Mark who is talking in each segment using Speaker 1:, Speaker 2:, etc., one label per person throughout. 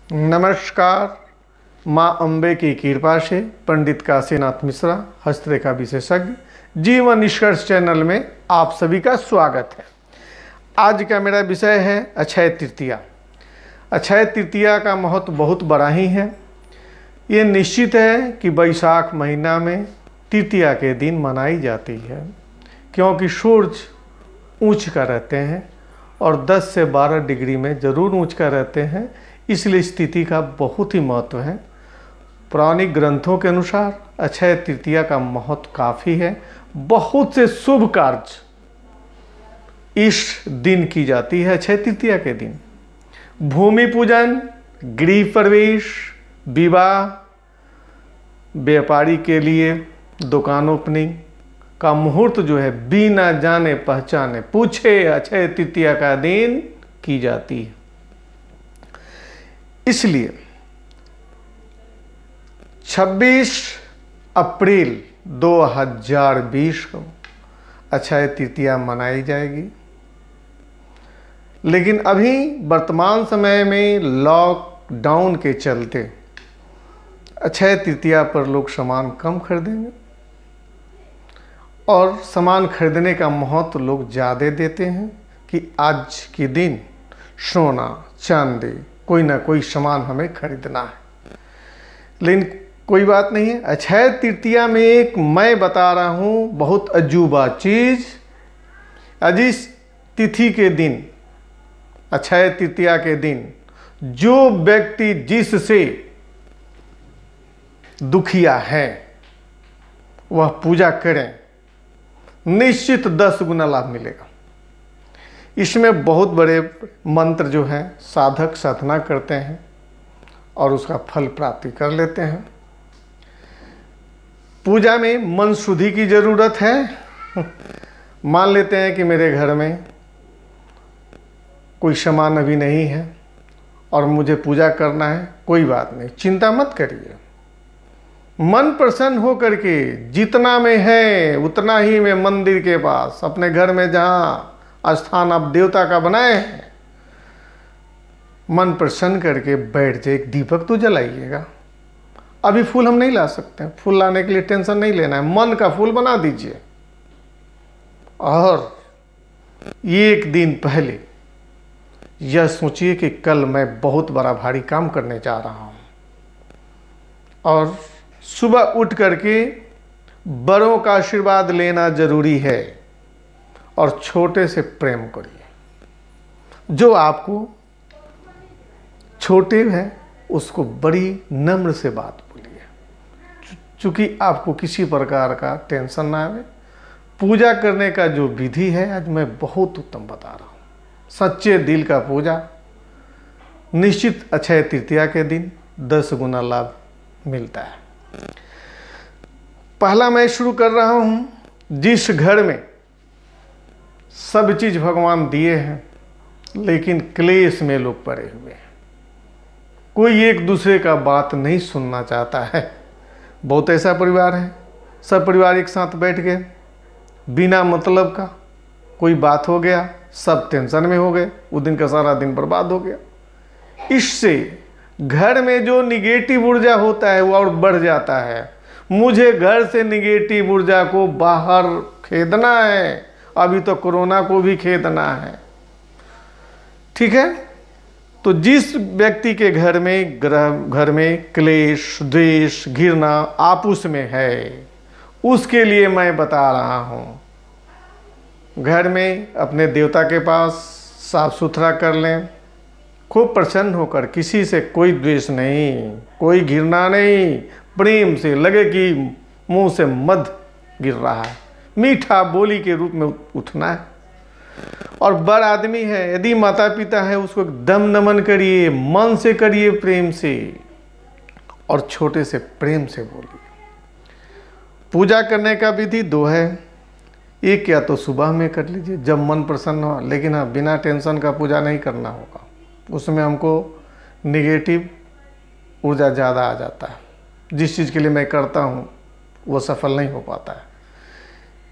Speaker 1: नमस्कार। माँ अम्बे की कृपा से पंडित काशीनाथ मिश्रा, हस्तरेखा विशेषज्ञ, जीवन निष्कर्ष चैनल में आप सभी का स्वागत है। आज का मेरा विषय है अक्षय तृतीया। अक्षय तृतीया का महत्व बहुत बड़ा ही है। ये निश्चित है कि वैशाख महीना में तृतीया के दिन मनाई जाती है, क्योंकि सूर्य ऊंच का रहते हैं और 10 से 12 डिग्री में ज़रूर ऊंच का रहते हैं, इसलिए इस तिथि का बहुत ही महत्व है। पौराणिक ग्रंथों के अनुसार अक्षय तृतीया का महत्व काफ़ी है। बहुत से शुभ कार्य इस दिन की जाती है। अक्षय तृतीया के दिन भूमि पूजन, गृह प्रवेश, विवाह, व्यापारी के लिए दुकान ओपनिंग का मुहूर्त जो है बिना जाने पहचाने पूछे अक्षय तृतीया का दिन की जाती है। इसलिए 26 अप्रैल 2020 को अक्षय तृतीया मनाई जाएगी। लेकिन अभी वर्तमान समय में लॉकडाउन के चलते अक्षय तृतीया पर लोग सामान कम खरीदेंगे और सामान खरीदने का महत्व लोग ज़्यादा देते हैं कि आज के दिन सोना चांदी कोई ना कोई सामान हमें खरीदना है। लेकिन कोई बात नहीं है। अक्षय तृतीया में एक मैं बता रहा हूँ बहुत अजूबा चीज़। आज इस तिथि के दिन, अक्षय तृतीया के दिन, जो व्यक्ति जिससे दुखिया है वह पूजा करें, निश्चित 10 गुना लाभ मिलेगा। इसमें बहुत बड़े मंत्र जो हैं साधक साधना करते हैं और उसका फल प्राप्ति कर लेते हैं। पूजा में मन शुद्धि की ज़रूरत है। मान लेते हैं कि मेरे घर में कोई सामान अभी नहीं है और मुझे पूजा करना है, कोई बात नहीं, चिंता मत करिए। मन प्रसन्न हो करके जितना में है उतना ही में मंदिर के पास अपने घर में जहाँ स्थान आप देवता का बनाए हैं, मन प्रसन्न करके बैठ जाए। एक दीपक तो जलाइएगा। अभी फूल हम नहीं ला सकते, फूल लाने के लिए टेंशन नहीं लेना है, मन का फूल बना दीजिए। और एक दिन पहले यह सोचिए कि कल मैं बहुत बड़ा भारी काम करने जा रहा हूँ, और सुबह उठ करके बड़ों का आशीर्वाद लेना जरूरी है और छोटे से प्रेम करिए। जो आपको छोटे हैं उसको बड़ी नम्र से बात बोलिए, चूँकि आपको किसी प्रकार का टेंशन ना आवे। पूजा करने का जो विधि है आज मैं बहुत उत्तम बता रहा हूँ। सच्चे दिल का पूजा, निश्चित अक्षय तृतीया के दिन 10 गुना लाभ मिलता है। पहला मैं शुरू कर रहा हूँ, जिस घर में सब चीज़ भगवान दिए हैं लेकिन क्लेश में लोग पड़े हुए हैं, कोई एक दूसरे का बात नहीं सुनना चाहता है। बहुत ऐसा परिवार है, सब परिवार एक साथ बैठ गए, बिना मतलब का कोई बात हो गया, सब टेंशन में हो गए, उस दिन का सारा दिन बर्बाद हो गया। इससे घर में जो निगेटिव ऊर्जा होता है वो और बढ़ जाता है। मुझे घर से निगेटिव ऊर्जा को बाहर खेदना है, अभी तो कोरोना को भी खेदना है, ठीक है। तो जिस व्यक्ति के घर में क्लेश, द्वेष, घृणा आपस में है, उसके लिए मैं बता रहा हूँ, घर में अपने देवता के पास साफ सुथरा कर लें, खूब प्रसन्न होकर, किसी से कोई द्वेष नहीं, कोई घृणा नहीं, प्रेम से लगे कि मुंह से मध गिर रहा है, मीठा बोली के रूप में उठना है। और बड़ आदमी है, यदि माता पिता है, उसको एकदम नमन करिए, मन से करिए, प्रेम से, और छोटे से प्रेम से बोलिए। पूजा करने का विधि 2 है। एक या तो सुबह में कर लीजिए जब मन प्रसन्न हो, लेकिन हाँ, बिना टेंशन का पूजा नहीं करना होगा, उसमें हमको निगेटिव ऊर्जा ज़्यादा आ जाता है। जिस चीज़ के लिए मैं करता हूँ वो सफल नहीं हो पाता है।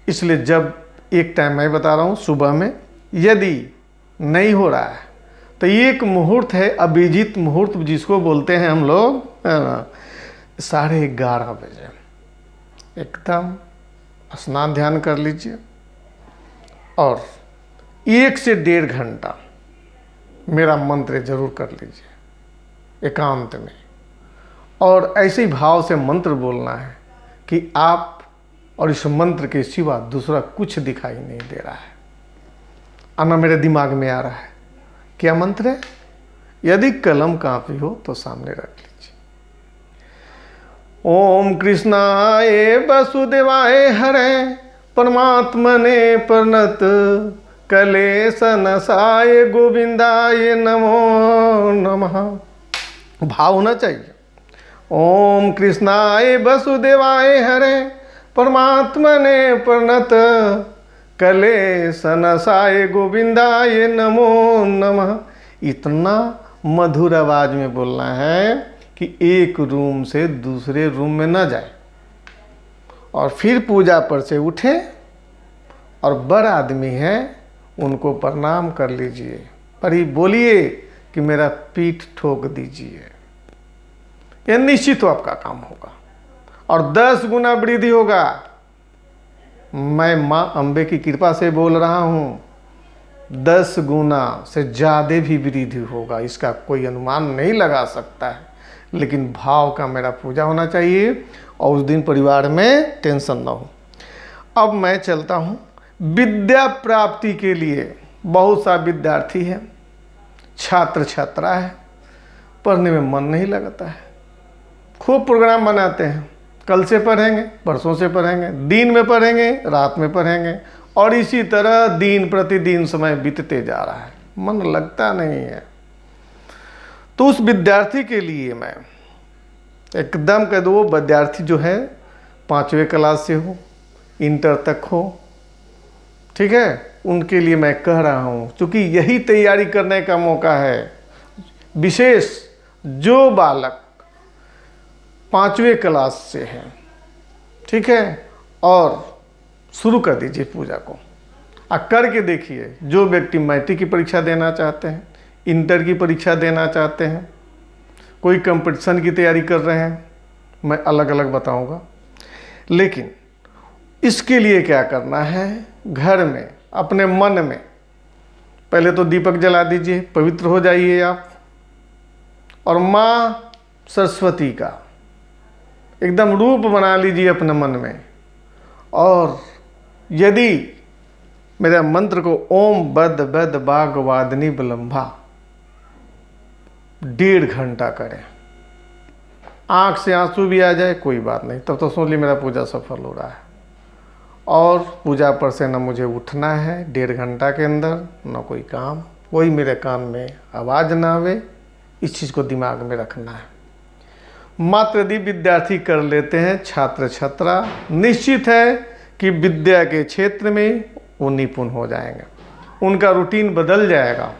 Speaker 1: इसलिए जब एक टाइम मैं बता रहा हूँ सुबह में, यदि नहीं हो रहा है तो एक मुहूर्त है, अभिजीत मुहूर्त जिसको बोलते हैं हम लोग, है ना, 11:30 बजे एकदम स्नान ध्यान कर लीजिए और 1 से 1.5 घंटा मेरा मंत्र जरूर कर लीजिए एकांत में। और ऐसे ही भाव से मंत्र बोलना है कि आप और इस मंत्र के सिवा दूसरा कुछ दिखाई नहीं दे रहा है। आना मेरे दिमाग में आ रहा है, क्या मंत्र है? यदि कलम कापी हो तो सामने रख लीजिए। ओम कृष्णाय वसुदेवाय हरे परमात्मने प्रणत कलेश नसाय गोविंदाय नमो नमः। भाव होना चाहिए। ओम कृष्णाय वसुदेवाय हरे परमात्मने प्रणत कलेश नसाय गोविंदाय नमो नमः। इतना मधुर आवाज में बोलना है कि एक रूम से दूसरे रूम में न जाए। और फिर पूजा पर से उठे और बड़ आदमी है उनको प्रणाम कर लीजिए, पर ही बोलिए कि मेरा पीठ ठोक दीजिए। यह निश्चित तो आपका काम होगा और 10 गुना वृद्धि होगा। मैं माँ अम्बे की कृपा से बोल रहा हूँ, 10 गुना से ज़्यादा भी वृद्धि होगा, इसका कोई अनुमान नहीं लगा सकता है। लेकिन भाव का मेरा पूजा होना चाहिए और उस दिन परिवार में टेंशन ना हो। अब मैं चलता हूँ। विद्या प्राप्ति के लिए बहुत सा विद्यार्थी है, छात्र छात्रा है, पढ़ने में मन नहीं लगता है। खूब प्रोग्राम बनाते हैं, कल से पढ़ेंगे, परसों से पढ़ेंगे, दिन में पढ़ेंगे, रात में पढ़ेंगे, और इसी तरह दिन प्रतिदिन समय बीतते जा रहा है, मन लगता नहीं है। तो उस विद्यार्थी के लिए मैं एकदम कह दो, विद्यार्थी जो है 5वीं क्लास से हो, इंटर तक हो, ठीक है, उनके लिए मैं कह रहा हूँ, क्योंकि यही तैयारी करने का मौका है। विशेष जो बालक 5वीं क्लास से हैं, ठीक है, और शुरू कर दीजिए पूजा को। करके देखिए, जो व्यक्ति मैट्रिक की परीक्षा देना चाहते हैं, इंटर की परीक्षा देना चाहते हैं, कोई कंपटीशन की तैयारी कर रहे हैं, मैं अलग अलग बताऊंगा। लेकिन इसके लिए क्या करना है, घर में अपने मन में पहले तो दीपक जला दीजिए, पवित्र हो जाइए आप, और माँ सरस्वती का एकदम रूप बना लीजिए अपने मन में। और यदि मेरे मंत्र को ओम बद बद बाग वादनी विलंबा 1.5 घंटा करें, आंख से आंसू भी आ जाए कोई बात नहीं, तब तो सोच ली मेरा पूजा सफल हो रहा है। और पूजा पर से न मुझे उठना है 1.5 घंटा के अंदर, न कोई काम, कोई मेरे कान में आवाज़ ना आवे, इस चीज़ को दिमाग में रखना है। मात्र यदि विद्यार्थी कर लेते हैं, छात्र छात्रा, निश्चित है कि विद्या के क्षेत्र में वो निपुण हो जाएंगे, उनका रूटीन बदल जाएगा,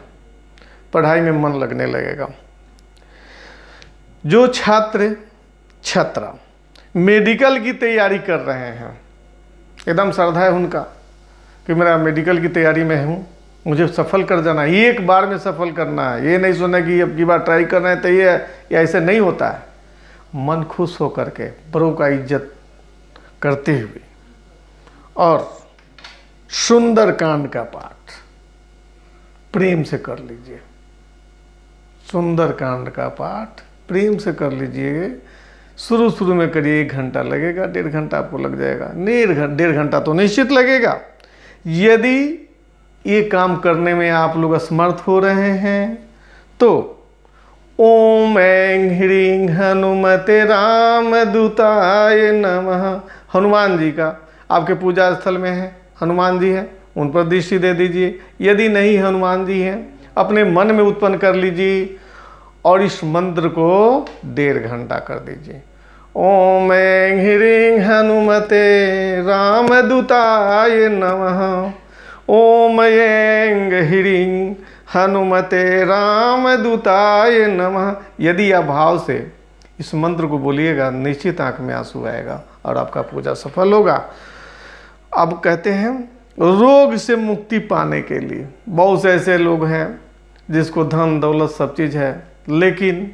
Speaker 1: पढ़ाई में मन लगने लगेगा। जो छात्र छात्रा मेडिकल की तैयारी कर रहे हैं, एकदम श्रद्धा है उनका कि मेरा मेडिकल की तैयारी में हूँ, मुझे सफल कर जाना है, एक बार में सफल करना है, ये नहीं सोचना कि अब की बार ट्राई कर रहे हैं तो ये ऐसे नहीं होता है। मन खुश हो करके बड़ों का इज्जत करते हुए और सुंदर कांड का पाठ प्रेम से कर लीजिए। सुंदर कांड का पाठ प्रेम से कर लीजिए। शुरू में करिए, 1 घंटा लगेगा, 1.5 घंटा आपको लग जाएगा, नहीं 1.5 घंटा तो निश्चित लगेगा। यदि ये काम करने में आप लोग असमर्थ हो रहे हैं तो ओम ऐं ह्रीं हनुमते रामदूताय नमः, हनुमान जी का आपके पूजा स्थल में है, हनुमान जी हैं, उन पर दृष्टि दे दीजिए। यदि नहीं हनुमान जी हैं, अपने मन में उत्पन्न कर लीजिए और इस मंत्र को 1.5 घंटा कर दीजिए। ओम ऐं ह्रीं हनुमते रामदूताय नमः, ओम ऐं ह्रीं हनुमते रामदूताय नमः। यदि आप भाव से इस मंत्र को बोलिएगा, निश्चित आंख में आंसू आएगा और आपका पूजा सफल होगा। अब कहते हैं रोग से मुक्ति पाने के लिए बहुत से ऐसे लोग हैं जिसको धन दौलत सब चीज़ है, लेकिन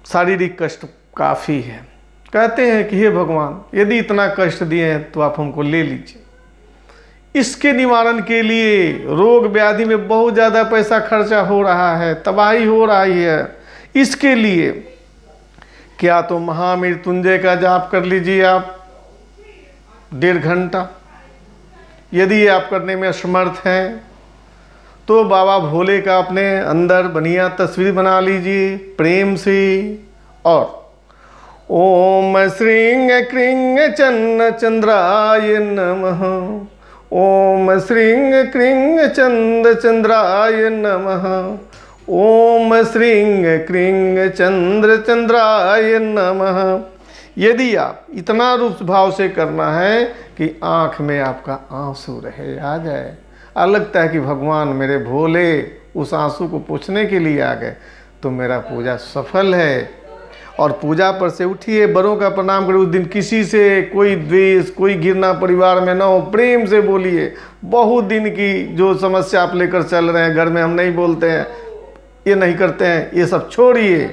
Speaker 1: शारीरिक कष्ट काफ़ी है। कहते हैं कि हे भगवान, यदि इतना कष्ट दिए हैं तो आप हमको ले लीजिए। इसके निवारण के लिए रोग व्याधि में बहुत ज़्यादा पैसा खर्चा हो रहा है, तबाही हो रही है। इसके लिए क्या तो महामृत्युंजय का जाप कर लीजिए आप 1.5 घंटा। यदि ये आप करने में असमर्थ हैं तो बाबा भोले का अपने अंदर बढ़िया तस्वीर बना लीजिए प्रेम से, और ओम श्रींग क्रींग चन्न चंद्राय नमः, ओम श्रींग क्रींग चंद चंद्राय नमः, ओम श्रींग क्रींग चंद्र चंद्राय नमः। यदि आप इतना रूप भाव से करना है कि आँख में आपका आंसू रहे आ जाए, लगता है कि भगवान मेरे भोले उस आंसू को पोंछने के लिए आ गए, तो मेरा पूजा सफल है। और पूजा पर से उठिए, बड़ों का प्रणाम करिए। उस दिन किसी से कोई द्वेष, कोई गिरना परिवार में ना हो, प्रेम से बोलिए। बहुत दिन की जो समस्या आप लेकर चल रहे हैं, घर में हम नहीं बोलते हैं, ये नहीं करते हैं, ये सब छोड़िए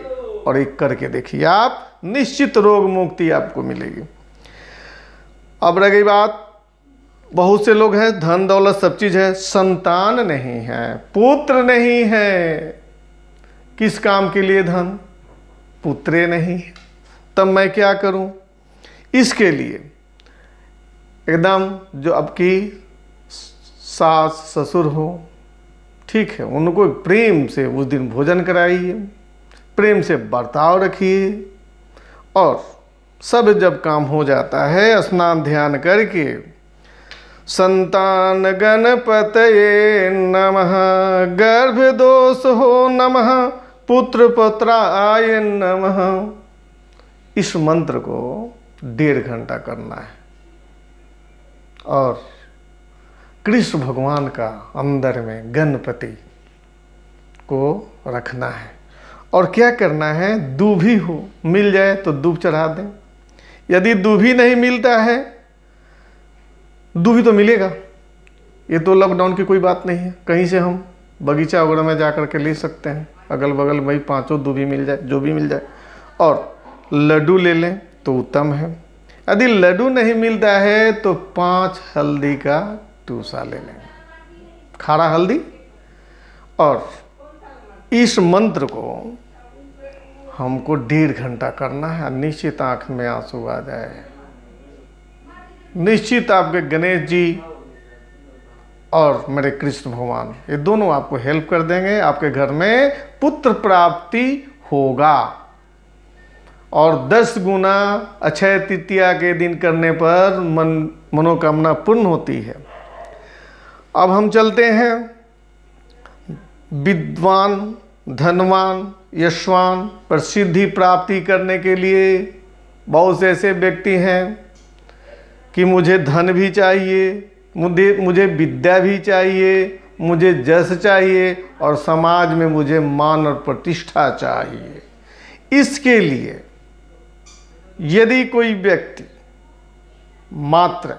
Speaker 1: और एक करके देखिए, आप निश्चित रोग मुक्ति आपको मिलेगी। अब रह गई बात, बहुत से लोग हैं धन दौलत सब चीज़ है, संतान नहीं है, पुत्र नहीं है। किस काम के लिए धन, पुत्रे नहीं, तब मैं क्या करूं? इसके लिए एकदम जो आपकी सास ससुर हो, ठीक है, उनको प्रेम से उस दिन भोजन कराइए, प्रेम से बर्ताव रखिए, और सब जब काम हो जाता है स्नान ध्यान करके संतान गणपतये नमः, गर्भ दोष हो नमः, पुत्र पुत्राय नमः, इस मंत्र को 1.5 घंटा करना है। और कृष्ण भगवान का अंदर में गणपति को रखना है। और क्या करना है, दूभी हो मिल जाए तो दूब चढ़ा दें। यदि दूभी नहीं मिलता है, दूभी तो मिलेगा, ये तो लॉकडाउन की कोई बात नहीं है, कहीं से हम बगीचा वगैरह में जा कर के ले सकते हैं, अगल बगल वही 5 दूभी मिल जाए, जो भी मिल जाए। और लड्डू ले लें तो उत्तम है। यदि लड्डू नहीं मिलता है तो 5 हल्दी का टूसा ले लें, खारा हल्दी। और इस मंत्र को हमको 1.5 घंटा करना है। निश्चित आंख में आंसू आ जाए, निश्चित आपके गणेश जी और मेरे कृष्ण भगवान, ये दोनों आपको हेल्प कर देंगे। आपके घर में पुत्र प्राप्ति होगा। और 10 गुना अक्षय तृतीया के दिन करने पर मनोकामना पूर्ण होती है। अब हम चलते हैं विद्वान, धनवान, यशवान, प्रसिद्धि प्राप्ति करने के लिए। बहुत से ऐसे व्यक्ति हैं कि मुझे धन भी चाहिए, मुझे विद्या भी चाहिए, मुझे जस चाहिए, और समाज में मुझे मान और प्रतिष्ठा चाहिए। इसके लिए यदि कोई व्यक्ति मात्र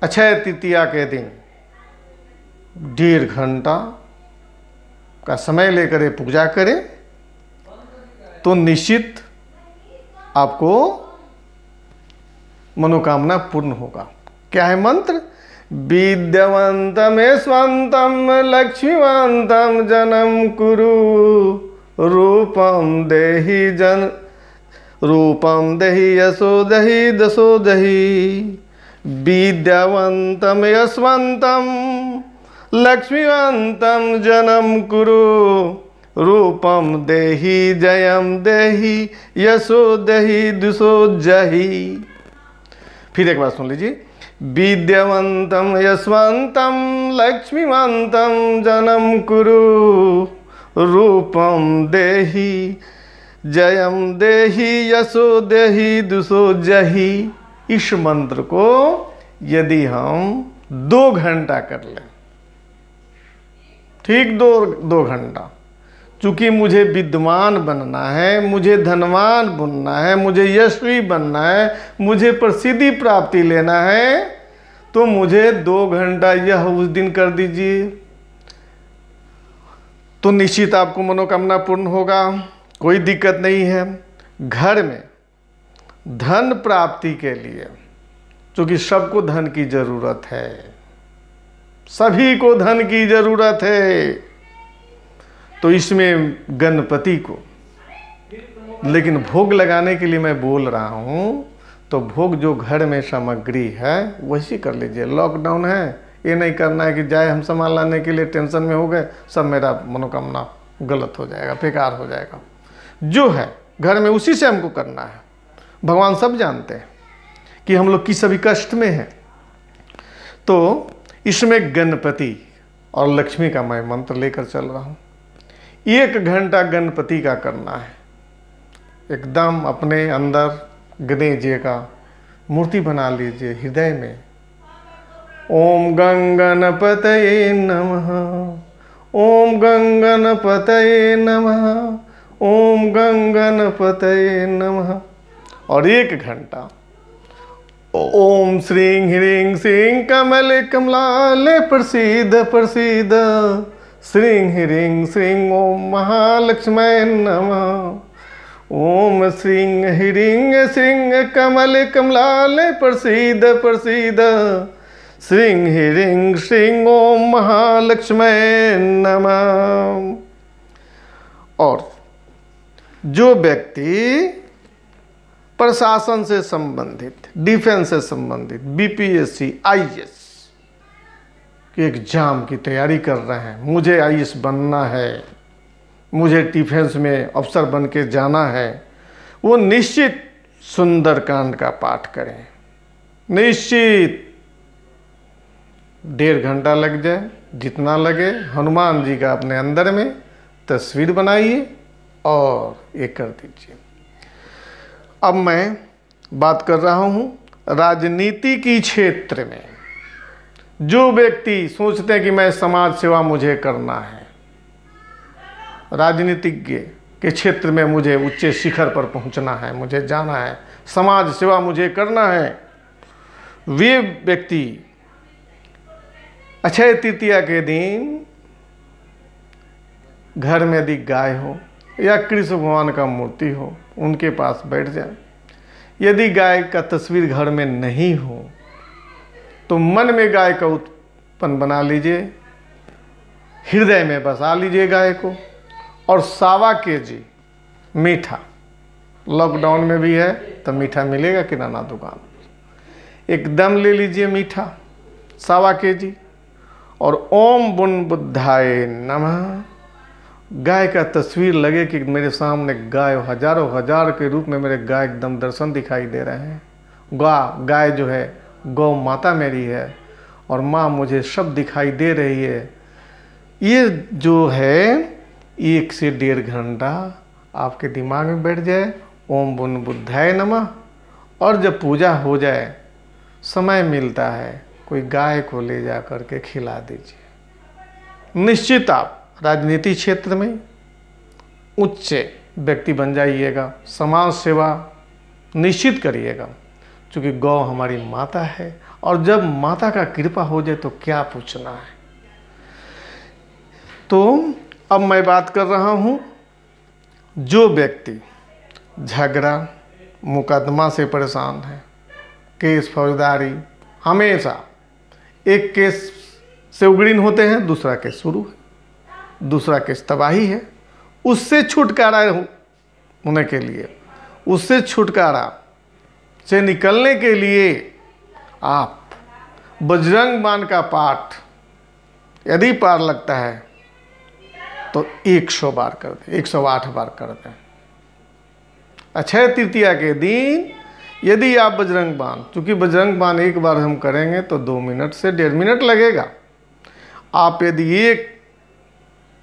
Speaker 1: अक्षय तृतीया के दिन 1.5 घंटा का समय लेकर ये पूजा करे, तो निश्चित आपको मनोकामना पूर्ण होगा। क्या है मंत्र? विद्यावंतम स्वंतम लक्ष्मीवंतम जनम कुरु, रूपम देहि यशो दहि दशो दहि। विद्यावंतम यशवंतम लक्ष्मीवंतम जनम कुरु, रूपम देहि जयम देहि यशो दहि दुसो जहि। फिर एक बार सुन लीजिए। विद्यावंतम यशवंतम लक्ष्मीवंतम जनम कुरु, रूपम देहि जयम देहि यशो देहि दुसो जहि। इस मंत्र को यदि हम 2 घंटा कर लें, ठीक 2 घंटा, चूँकि मुझे विद्वान बनना है, मुझे धनवान बनना है, मुझे यशस्वी बनना है, मुझे प्रसिद्धि प्राप्ति लेना है, तो मुझे 2 घंटा यह उस दिन कर दीजिए। तो निश्चित आपको मनोकामना पूर्ण होगा, कोई दिक्कत नहीं है। घर में धन प्राप्ति के लिए, क्योंकि सबको धन की जरूरत है, सभी को धन की जरूरत है, तो इसमें गणपति को, लेकिन भोग लगाने के लिए मैं बोल रहा हूँ, तो भोग जो घर में सामग्री है वैसी कर लीजिए। लॉकडाउन है, ये नहीं करना है कि जाए हम सामान लाने के लिए टेंशन में हो गए, सब मेरा मनोकामना गलत हो जाएगा, बेकार हो जाएगा। जो है घर में उसी से हमको करना है। भगवान सब जानते हैं कि हम लोग किस अभी कष्ट में हैं, तो इसमें गणपति और लक्ष्मी का मैं मंत्र लेकर चल रहा हूँ। 1 घंटा गणपति का करना है। एकदम अपने अंदर गणेश जी का मूर्ति बना लीजिए हृदय में। ओम गंगणपतये नमः, ओम गंगणपतये नमः, ओम गंगणपतये नमः। और 1 घंटा ओम श्रीं ह्रीं श्रीं कमले कमलाले प्रसीद प्रसीद, श्रीं ह्रीं श्रीं ओम महालक्ष्मी नमः। ओम श्रीं ह्रीं श्रीं कमले कमलाले प्रसीद प्रसीद, श्रीं ह्रीं श्रीं ओम महालक्ष्मी नमः। और जो व्यक्ति प्रशासन से संबंधित, डिफेंस से संबंधित, बीपीएससी, आईएएस के एग्जाम की तैयारी कर रहे हैं, मुझे आईएएस बनना है, मुझे डिफेंस में अफसर बन के जाना है, वो निश्चित सुंदरकांड का पाठ करें। निश्चित 1.5 घंटा लग जाए, जितना लगे, हनुमान जी का अपने अंदर में तस्वीर बनाइए और ये कर दीजिए। अब मैं बात कर रहा हूँ राजनीति की क्षेत्र में। जो व्यक्ति सोचते हैं कि मैं समाज सेवा मुझे करना है, राजनीतिज्ञ के क्षेत्र में मुझे उच्च शिखर पर पहुंचना है, मुझे जाना है, समाज सेवा मुझे करना है, वे व्यक्ति अक्षय तृतीया के दिन घर में यदि गाय हो या कृष्ण भगवान का मूर्ति हो, उनके पास बैठ जाए। यदि गाय का तस्वीर घर में नहीं हो तो मन में गाय का उत्पन्न बना लीजिए, हृदय में बसा लीजिए गाय को, और 1.25 केजी मीठा, लॉकडाउन में भी है तो मीठा मिलेगा किराना दुकान, एकदम ले लीजिए मीठा 1.25 केजी, और ओम बुन बुद्धाय नमः। गाय का तस्वीर लगे कि मेरे सामने गाय हजारों हजार के रूप में मेरे गाय एकदम दर्शन दिखाई दे रहे हैं। गाय जो है गौ माता मेरी है, और माँ मुझे सब दिखाई दे रही है। ये जो है 1 से 1.5 घंटा आपके दिमाग में बैठ जाए, ओम बुन बुद्धाय नमः। और जब पूजा हो जाए, समय मिलता है, कोई गाय को ले जा करके खिला दीजिए। निश्चित आप राजनीति क्षेत्र में उच्च व्यक्ति बन जाइएगा, समाज सेवा निश्चित करिएगा, क्योंकि गौ हमारी माता है, और जब माता का कृपा हो जाए तो क्या पूछना है। तो अब मैं बात कर रहा हूँ, जो व्यक्ति झगड़ा मुकदमा से परेशान है, केस फौजदारी, हमेशा एक केस से उगड़ीन होते हैं, दूसरा केस शुरू है, दूसरा केस तबाही है, उससे छुटकारा होने के लिए, उससे छुटकारा से निकलने के लिए आप बजरंग बाण का पाठ यदि पार लगता है तो 100 बार कर दें, 108 बार कर दें। अक्षय तृतीया के दिन यदि आप बजरंग बाण, चूँकि बजरंग बाण एक बार हम करेंगे तो 2 मिनट से 1.5 मिनट लगेगा, आप यदि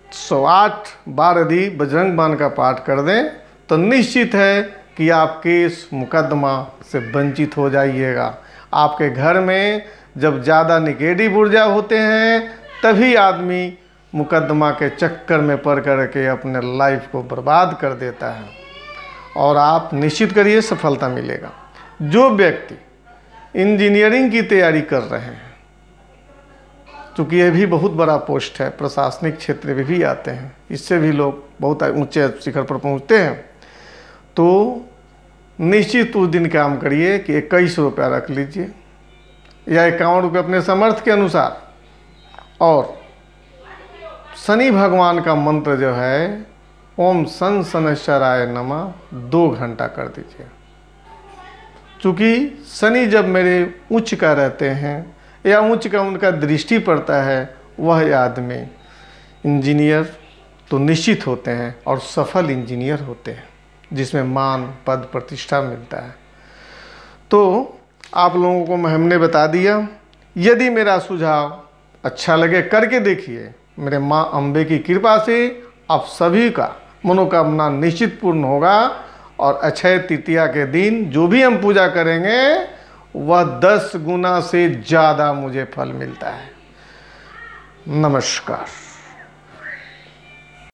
Speaker 1: 108 बार यदि बजरंग बाण का पाठ कर दें तो निश्चित है कि आप केस मुकदमा से वंचित हो जाइएगा। आपके घर में जब ज़्यादा निगेटिव ऊर्जा होते हैं तभी आदमी मुकदमा के चक्कर में पड़ कर के अपने लाइफ को बर्बाद कर देता है, और आप निश्चित करिए सफलता मिलेगा। जो व्यक्ति इंजीनियरिंग की तैयारी कर रहे हैं, चूँकि ये भी बहुत बड़ा पोस्ट है, प्रशासनिक क्षेत्र में भी आते हैं, इससे भी लोग बहुत ऊंचे शिखर पर पहुंचते हैं। तो निश्चित उस दिन काम करिए कि 21 रुपया रख लीजिए या 51 रुपये अपने सामर्थ्य के अनुसार, और शनि भगवान का मंत्र जो है ओम सन शनैश्चराय नमः 2 घंटा कर दीजिए। चूँकि शनि जब मेरे उच्च का रहते हैं या उच्च का उनका दृष्टि पड़ता है, वह आदमी इंजीनियर तो निश्चित होते हैं और सफल इंजीनियर होते हैं, जिसमें मान पद प्रतिष्ठा मिलता है। तो आप लोगों को हमने बता दिया। यदि मेरा सुझाव अच्छा लगे करके देखिए, मेरे माँ अम्बे की कृपा से आप सभी का मनोकामना निश्चित पूर्ण होगा, और अक्षय तृतीया के दिन जो भी हम पूजा करेंगे वह 10 गुना से ज़्यादा मुझे फल मिलता है। नमस्कार।